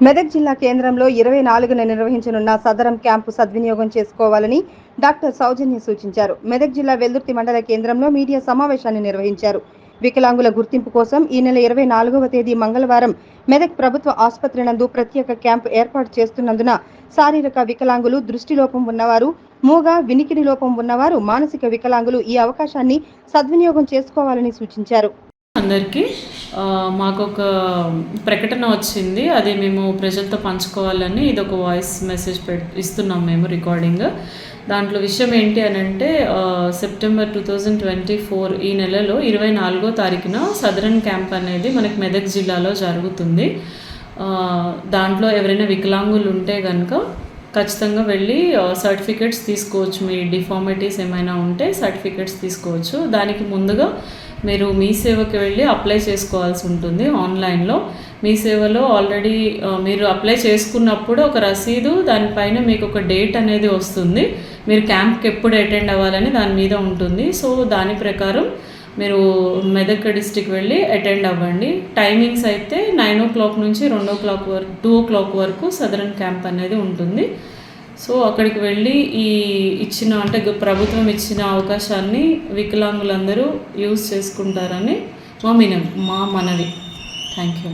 మెదక్ జిల్లా కేంద్రంలో 24న నిర్వహించనున్న సదరం క్యాంపు సద్వినియోగం చేసుకోవాలని డాక్టర్ సౌజన్య సూచించారు. మెదక్ జిల్లా వెల్దుర్తి మండల కేంద్రంలో మీడియా సమావేశాన్ని నిర్వహించారు. వికలాంగుల గుర్తింపు కోసం ఈ నెల 24వ తేదీ మంగళవారం మెదక్ ప్రభుత్వ ఆసుపత్రి నందు ప్రత్యేక క్యాంపు ఏర్పాటు చేస్తున్నందున శారీరక వికలాంగులు, దృష్టిలోపం ఉన్నవారు, మూగ, వినికిడి లోపం ఉన్నవారు, మానసిక వికలాంగులు ఈ అవకాశాన్ని సద్వినియోగం చేసుకోవాలని సూచించారు. అందరికీ మాకొక ప్రకటన వచ్చింది, అది మేము ప్రజలతో పంచుకోవాలని ఇది ఒక వాయిస్ మెసేజ్ ఇస్తున్నాం మేము రికార్డింగ్. దాంట్లో విషయం ఏంటి అని అంటే సెప్టెంబర్ 2024 ఈ నెలలో 24వ తారీఖున సదరన్ క్యాంప్ అనేది మనకి మెదక్ జిల్లాలో జరుగుతుంది. దాంట్లో ఎవరైనా వికలాంగులు ఉంటే కనుక ఖచ్చితంగా వెళ్ళి సర్టిఫికెట్స్ తీసుకోవచ్చు. మీ డిఫార్మిటీస్ ఏమైనా ఉంటే సర్టిఫికెట్స్ తీసుకోవచ్చు. దానికి ముందుగా మీరు మీ సేవకి వెళ్ళి అప్లై చేసుకోవాల్సి ఉంటుంది ఆన్లైన్లో. మీ సేవలో ఆల్రెడీ మీరు అప్లై చేసుకున్నప్పుడు ఒక రసీదు, దానిపైన మీకు ఒక డేట్ అనేది వస్తుంది, మీరు క్యాంప్కి ఎప్పుడు అటెండ్ అవ్వాలని దాని మీద ఉంటుంది. సో దాని ప్రకారం మీరు మెదక్ డిస్టిక్ వెళ్ళి అటెండ్ అవ్వండి. టైమింగ్స్ అయితే 9 o'clock నుంచి 2 o'clock వరకు సదరన్ క్యాంప్ అనేది ఉంటుంది. సో అక్కడికి వెళ్ళి ప్రభుత్వం ఇచ్చిన అవకాశాన్ని వికలాంగులందరూ యూజ్ చేసుకుంటారని మా మనవి. Thank you.